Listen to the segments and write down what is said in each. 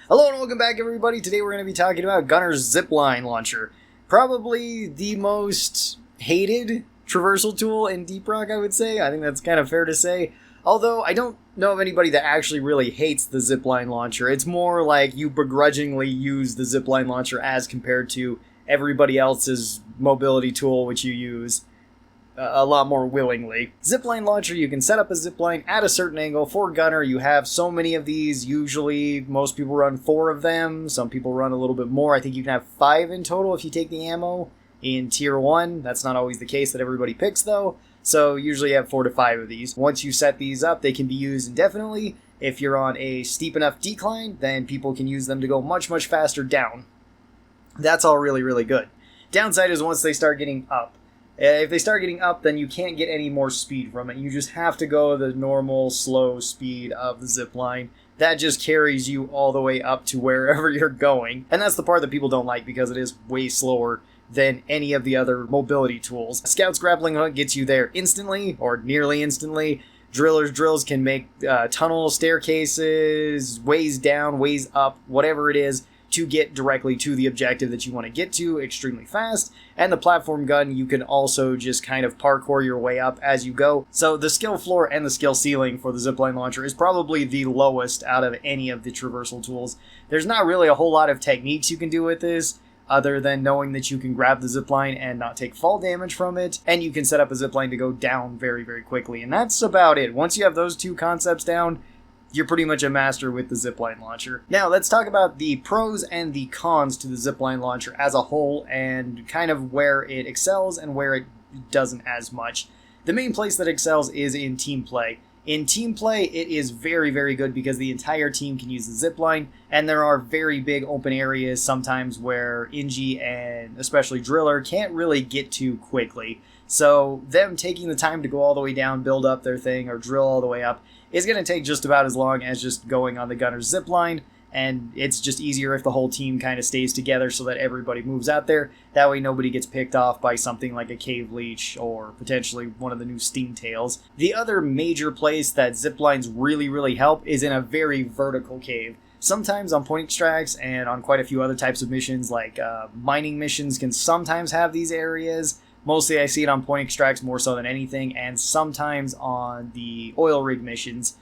Hello and welcome back, everybody. Today we're going to be talking about Gunner's Zipline Launcher. Probably the most hated traversal tool in Deep Rock, I would say. I think that's kind of fair to say. Although, I don't know of anybody that actually really hates the Zipline Launcher. It's more like you begrudgingly use the Zipline Launcher as compared to everybody else's mobility tool, which you use a lot more willingly. Zipline Launcher, you can set up a zipline at a certain angle. For Gunner, you have so many of these. Usually, most people run 4 of them. Some people run a little bit more. I think you can have 5 in total if you take the ammo in Tier 1. That's not always the case that everybody picks, though. So, usually you have 4 to 5 of these. Once you set these up, they can be used indefinitely. If you're on a steep enough decline, then people can use them to go much, much faster down. That's all really, really good. Downside is once they start getting up. If they start getting up, then you can't get any more speed from it. You just have to go the normal, slow speed of the zipline. That just carries you all the way up to wherever you're going. And that's the part that people don't like because it is way slower than any of the other mobility tools. Scout's grappling hook gets you there instantly, or nearly instantly. Driller's drills can make tunnel staircases, ways down, ways up, whatever it is, to get directly to the objective that you want to get to extremely fast. And the platform gun, you can also just kind of parkour your way up as you go. So the skill floor and the skill ceiling for the Zipline Launcher is probably the lowest out of any of the traversal tools. There's not really a whole lot of techniques you can do with this, other than knowing that you can grab the zipline and not take fall damage from it, and you can set up a zipline to go down very, very quickly. And that's about it. Once you have those two concepts down, you're pretty much a master with the Zipline Launcher. Now, let's talk about the pros and the cons to the Zipline Launcher as a whole, and kind of where it excels and where it doesn't as much. The main place that excels is in team play. In team play, it is very, very good because the entire team can use the zipline, and there are very big open areas sometimes where Inji and especially Driller can't really get to quickly. So them taking the time to go all the way down, build up their thing, or drill all the way up is going to take just about as long as just going on the Gunner's zipline, and it's just easier if the whole team kind of stays together so that everybody moves out there. That way nobody gets picked off by something like a cave leech or potentially one of the new steam tails. The other major place that ziplines really, really help is in a very vertical cave. Sometimes on point extracts and on quite a few other types of missions, like mining missions can sometimes have these areas. Mostly I see it on point extracts more so than anything, and sometimes on the oil rig missions.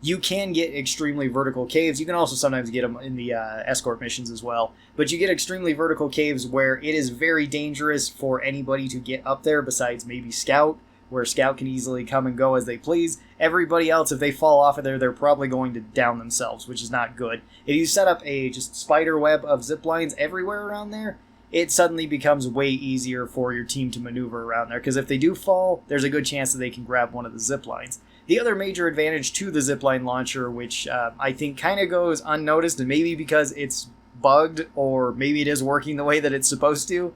You can get extremely vertical caves. You can also sometimes get them in the escort missions as well. But you get extremely vertical caves where it is very dangerous for anybody to get up there besides maybe Scout, where Scout can easily come and go as they please. Everybody else, if they fall off of there, they're probably going to down themselves, which is not good. If you set up a just spider web of ziplines everywhere around there, it suddenly becomes way easier for your team to maneuver around there, because if they do fall, there's a good chance that they can grab one of the ziplines. The other major advantage to the Zipline Launcher, which I think kind of goes unnoticed, and maybe because it's bugged, or maybe it is working the way that it's supposed to,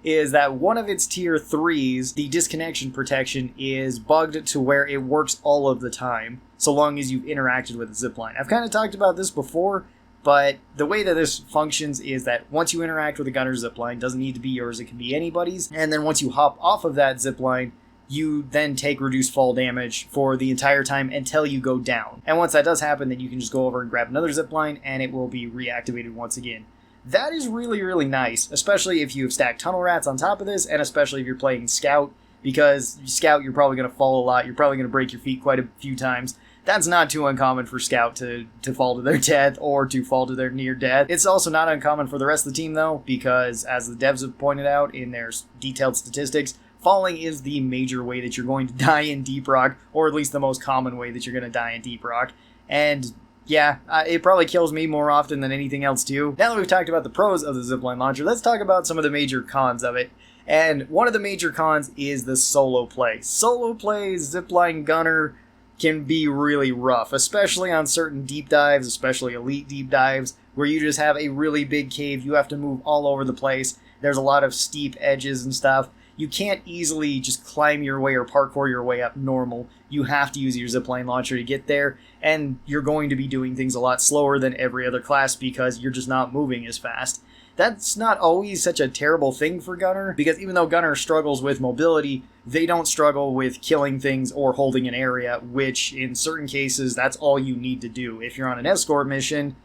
is that one of its Tier 3s, the Disconnection Protection, is bugged to where it works all of the time, so long as you've interacted with the zipline. I've kind of talked about this before, but the way that this functions is that once you interact with a Gunner's zipline, doesn't need to be yours, it can be anybody's, and then once you hop off of that zipline, you then take reduced fall damage for the entire time until you go down. And once that does happen, then you can just go over and grab another zipline, and it will be reactivated once again. That is really, really nice, especially if you have stacked tunnel rats on top of this, and especially if you're playing Scout, because Scout, you're probably going to fall a lot, you're probably going to break your feet quite a few times. That's not too uncommon for Scout to fall to their death or to fall to their near death. It's also not uncommon for the rest of the team, though, because as the devs have pointed out in their detailed statistics, falling is the major way that you're going to die in Deep Rock, or at least the most common way that you're going to die in Deep Rock. And yeah, it probably kills me more often than anything else, too. Now that we've talked about the pros of the Zipline Launcher, let's talk about some of the major cons of it. And one of the major cons is the solo play. Solo play, Zipline Gunner can be really rough, especially on certain deep dives, especially elite deep dives, where you just have a really big cave, you have to move all over the place, there's a lot of steep edges and stuff. You can't easily just climb your way or parkour your way up normal. You have to use your Zipline Launcher to get there, and you're going to be doing things a lot slower than every other class because you're just not moving as fast. That's not always such a terrible thing for Gunner, because even though Gunner struggles with mobility, they don't struggle with killing things or holding an area, which in certain cases, that's all you need to do. If you're on an escort mission,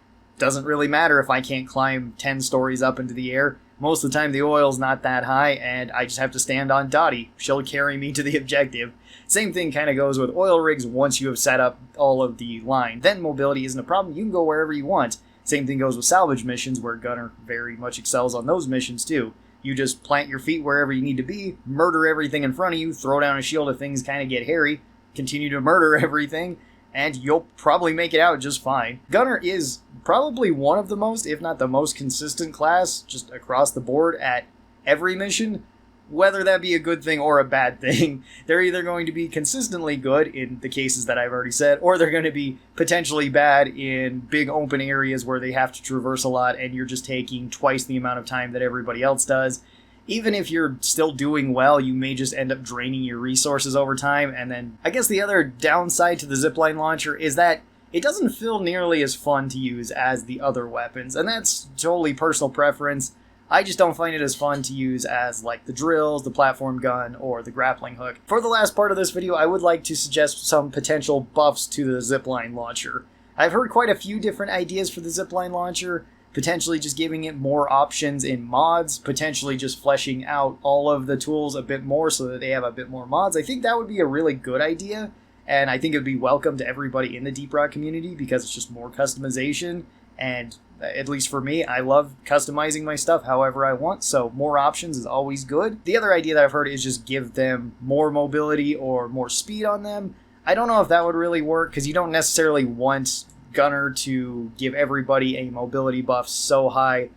doesn't really matter if I can't climb 10 stories up into the air. Most of the time the oil's not that high, and I just have to stand on Dottie. She'll carry me to the objective. Same thing kind of goes with oil rigs once you have set up all of the line. Then mobility isn't a problem. You can go wherever you want. Same thing goes with salvage missions, where Gunner very much excels on those missions too. You just plant your feet wherever you need to be, murder everything in front of you, throw down a shield if things kind of get hairy, continue to murder everything, and you'll probably make it out just fine. Gunner is probably one of the most, if not the most consistent class, just across the board at every mission. Whether that be a good thing or a bad thing, they're either going to be consistently good in the cases that I've already said, or they're going to be potentially bad in big open areas where they have to traverse a lot and you're just taking twice the amount of time that everybody else does. Even if you're still doing well, you may just end up draining your resources over time. And then I guess the other downside to the Zipline Launcher is that it doesn't feel nearly as fun to use as the other weapons, and that's totally personal preference. I just don't find it as fun to use as like the drills, the platform gun, or the grappling hook. For the last part of this video, I would like to suggest some potential buffs to the Zipline Launcher. I've heard quite a few different ideas for the Zipline Launcher, potentially just giving it more options in mods, potentially just fleshing out all of the tools a bit more so that they have a bit more mods. I think that would be a really good idea, and I think it would be welcome to everybody in the Deep Rock community because it's just more customization. And at least for me, I love customizing my stuff however I want, so more options is always good. The other idea that I've heard is just give them more mobility or more speed on them. I don't know if that would really work, because you don't necessarily want Gunner to give everybody a mobility buff so high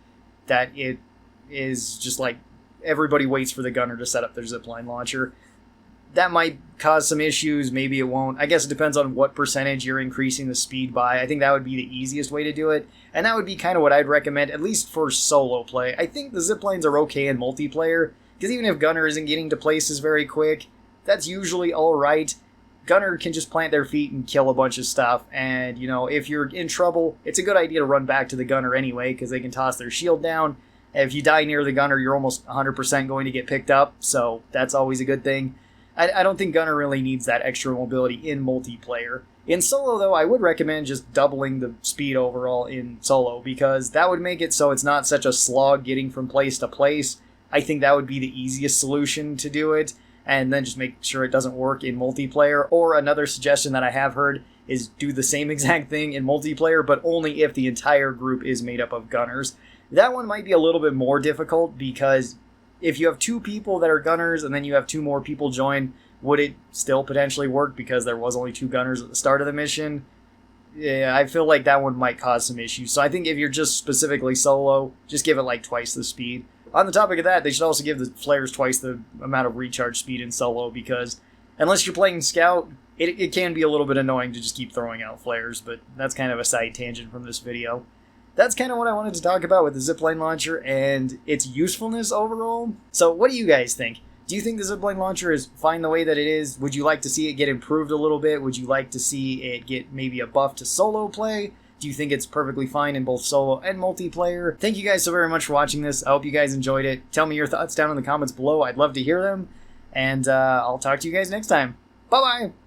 that it is just like everybody waits for the Gunner to set up their Zipline Launcher. That might cause some issues, maybe it won't. I guess it depends on what percentage you're increasing the speed by. I think that would be the easiest way to do it, and that would be kind of what I'd recommend, at least for solo play. I think the ziplines are okay in multiplayer, because even if Gunner isn't getting to places very quick, that's usually alright. Gunner can just plant their feet and kill a bunch of stuff, and, you know, if you're in trouble, it's a good idea to run back to the Gunner anyway, because they can toss their shield down. If you die near the Gunner, you're almost 100% going to get picked up, so that's always a good thing. I don't think Gunner really needs that extra mobility in multiplayer. In solo, though, I would recommend just doubling the speed overall in solo, because that would make it so it's not such a slog getting from place to place. I think that would be the easiest solution to do it, and then just make sure it doesn't work in multiplayer. Or another suggestion that I have heard is do the same exact thing in multiplayer, but only if the entire group is made up of Gunners. That one might be a little bit more difficult, because if you have 2 people that are Gunners and then you have 2 more people join, would it still potentially work because there was only 2 Gunners at the start of the mission? Yeah, I feel like that one might cause some issues. So I think if you're just specifically solo, just give it like twice the speed. On the topic of that, they should also give the flares twice the amount of recharge speed in solo, because unless you're playing Scout, it can be a little bit annoying to just keep throwing out flares, but that's kind of a side tangent from this video. That's kind of what I wanted to talk about with the Zipline Launcher and its usefulness overall. So what do you guys think? Do you think the Zipline Launcher is fine the way that it is? Would you like to see it get improved a little bit? Would you like to see it get maybe a buff to solo play? Do you think it's perfectly fine in both solo and multiplayer? Thank you guys so very much for watching this. I hope you guys enjoyed it. Tell me your thoughts down in the comments below. I'd love to hear them. And I'll talk to you guys next time. Bye-bye!